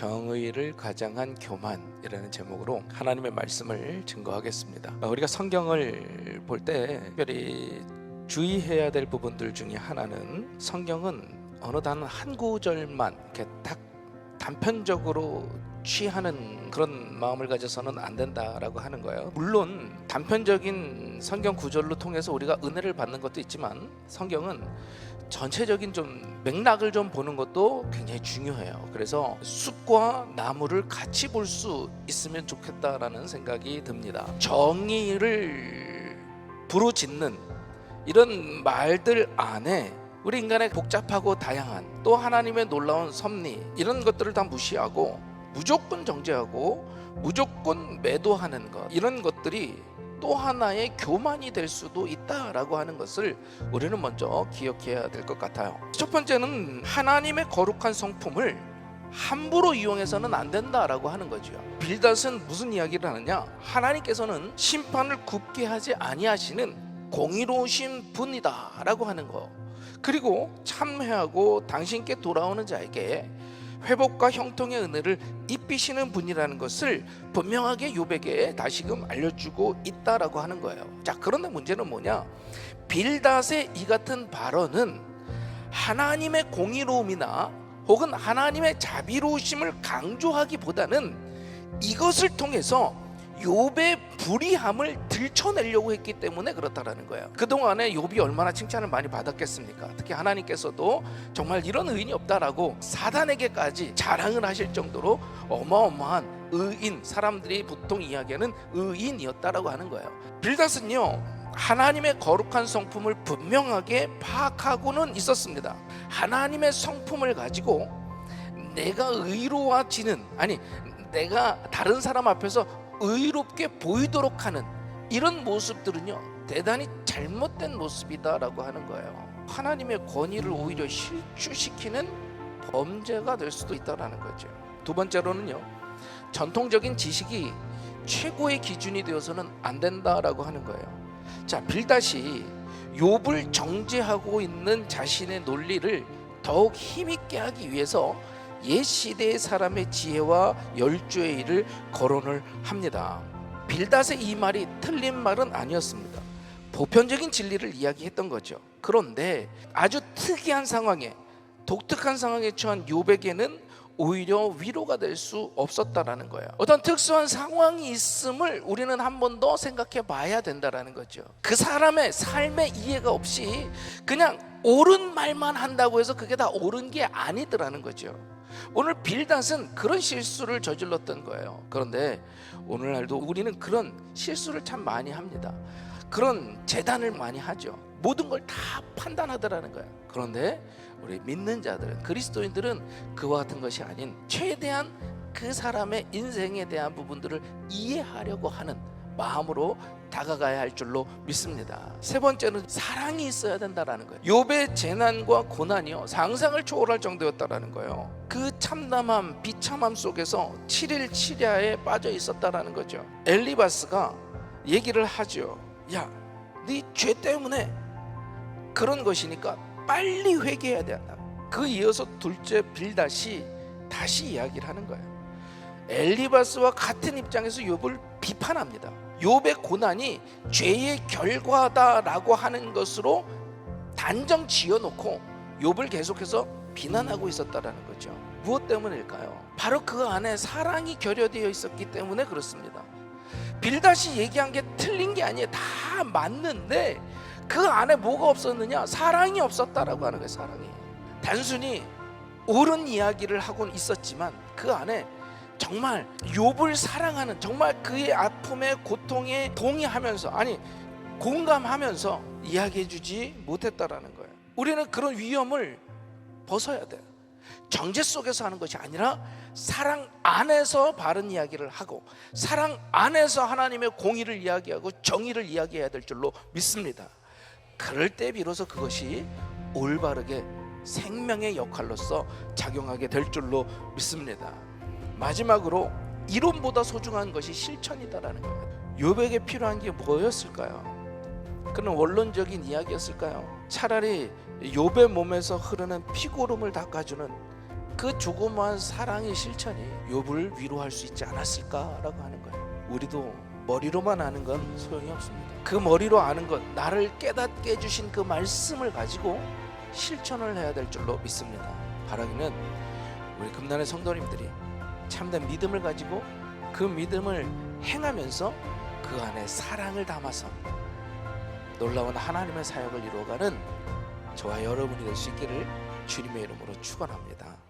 정의를 가장한 교만이라는 제목으로 하나님의 말씀을 증거하겠습니다. 우리가 성경을 볼 때 특별히 주의해야 될 부분들 중에 하나는, 성경은 어느 단 한 구절만 이렇게 딱 단편적으로 취하는 그런 마음을 가져서는 안 된다라고 하는 거예요. 물론 단편적인 성경 구절로 통해서 우리가 은혜를 받는 것도 있지만, 성경은 전체적인 좀 맥락을 좀 보는 것도 굉장히 중요해요. 그래서 숲과 나무를 같이 볼 수 있으면 좋겠다라는 생각이 듭니다. 정의를 부르짖는 이런 말들 안에 우리 인간의 복잡하고 다양한, 또 하나님의 놀라운 섭리, 이런 것들을 다 무시하고 무조건 정죄하고 무조건 매도하는 것, 이런 것들이 또 하나의 교만이 될 수도 있다라고 하는 것을 우리는 먼저 기억해야 될 것 같아요. 첫 번째는 하나님의 거룩한 성품을 함부로 이용해서는 안 된다라고 하는 거죠. 빌닷은 무슨 이야기를 하느냐, 하나님께서는 심판을 굽게 하지 아니하시는 공의로우신 분이다 라고 하는 거, 그리고 참회하고 당신께 돌아오는 자에게 회복과 형통의 은혜를 입히시는 분이라는 것을 분명하게 욥에게 다시금 알려주고 있다라고 하는 거예요. 자, 그런데 문제는 뭐냐, 빌닷의 이 같은 발언은 하나님의 공의로움이나 혹은 하나님의 자비로우심을 강조하기보다는 이것을 통해서 욥의 불의함을 들춰내려고 했기 때문에 그렇다라는 거예요. 그동안에 욥이 얼마나 칭찬을 많이 받았겠습니까? 특히 하나님께서도 정말 이런 의인이 없다라고 사단에게까지 자랑을 하실 정도로 어마어마한 의인, 사람들이 보통 이야기하는 의인이었다라고 하는 거예요. 빌닷은요, 하나님의 거룩한 성품을 분명하게 파악하고는 있었습니다. 하나님의 성품을 가지고 내가 의로워지는, 아니 내가 다른 사람 앞에서 의롭게 보이도록 하는 이런 모습들은요, 대단히 잘못된 모습이다라고 하는 거예요. 하나님의 권위를 오히려 실추시키는 범죄가 될 수도 있다라는 거죠. 두 번째로는요, 전통적인 지식이 최고의 기준이 되어서는 안 된다라고 하는 거예요. 자, 빌닷이 욥을 정죄하고 있는 자신의 논리를 더욱 힘있게 하기 위해서 옛 시대의 사람의 지혜와 열조의 일을 거론을 합니다. 빌닷의 이 말이 틀린 말은 아니었습니다. 보편적인 진리를 이야기했던 거죠. 그런데 아주 특이한 상황에, 독특한 상황에 처한 욥에게는 오히려 위로가 될 수 없었다라는 거예요. 어떤 특수한 상황이 있음을 우리는 한 번 더 생각해 봐야 된다라는 거죠. 그 사람의 삶의 이해가 없이 그냥 옳은 말만 한다고 해서 그게 다 옳은 게 아니더라는 거죠. 오늘 빌닷은 그런 실수를 저질렀던 거예요. 그런데 오늘날도 우리는 그런 실수를 참 많이 합니다. 그런 재단을 많이 하죠. 모든 걸 다 판단하더라는 거예요. 그런데 우리 믿는 자들은, 그리스도인들은 그와 같은 것이 아닌 최대한 그 사람의 인생에 대한 부분들을 이해하려고 하는 마음으로 다가가야 할 줄로 믿습니다. 세 번째는 사랑이 있어야 된다라는 거예요. 욥의 재난과 고난이요, 상상을 초월할 정도였다라는 거예요. 그 참담함, 비참함 속에서 7일 7야에 빠져 있었다라는 거죠. 엘리바스가 얘기를 하죠. 야, 네 죄 때문에 그런 것이니까 빨리 회개해야 된다. 그 이어서 둘째 빌닷이 다시 이야기를 하는 거예요. 엘리바스와 같은 입장에서 욥을 비판합니다. 욥의 고난이 죄의 결과다라고 하는 것으로 단정 지어놓고 욥을 계속해서 비난하고 있었다라는 거죠. 무엇 때문일까요? 바로 그 안에 사랑이 결여되어 있었기 때문에 그렇습니다. 빌닷이 얘기한 게 틀린 게 아니에요. 다 맞는데 그 안에 뭐가 없었느냐? 사랑이 없었다라고 하는 거예요. 사랑이. 단순히 옳은 이야기를 하고는 있었지만 그 안에 정말 욥을 사랑하는, 정말 그의 아픔에 고통에 동의하면서, 아니 공감하면서 이야기해주지 못했다라는 거예요. 우리는 그런 위험을 벗어야 돼요. 정죄 속에서 하는 것이 아니라 사랑 안에서 바른 이야기를 하고 사랑 안에서 하나님의 공의를 이야기하고 정의를 이야기해야 될 줄로 믿습니다. 그럴 때 비로소 그것이 올바르게 생명의 역할로서 작용하게 될 줄로 믿습니다. 마지막으로 이론보다 소중한 것이 실천이다라는 거예요. 욥에게 필요한 게 뭐였을까요? 그는 원론적인 이야기였을까요? 차라리 욥의 몸에서 흐르는 피고름을 닦아주는 그 조그마한 사랑의 실천이 욥을 위로할 수 있지 않았을까라고 하는 거예요. 우리도 머리로만 아는 건 소용이 없습니다. 그 머리로 아는 것, 나를 깨닫게 해주신 그 말씀을 가지고 실천을 해야 될 줄로 믿습니다. 바라기는 우리 금난의 성도님들이 참된 믿음을 가지고 그 믿음을 행하면서 그 안에 사랑을 담아서 놀라운 하나님의 사역을 이루어가는 저와 여러분이 될 수 있기를 주님의 이름으로 축원합니다.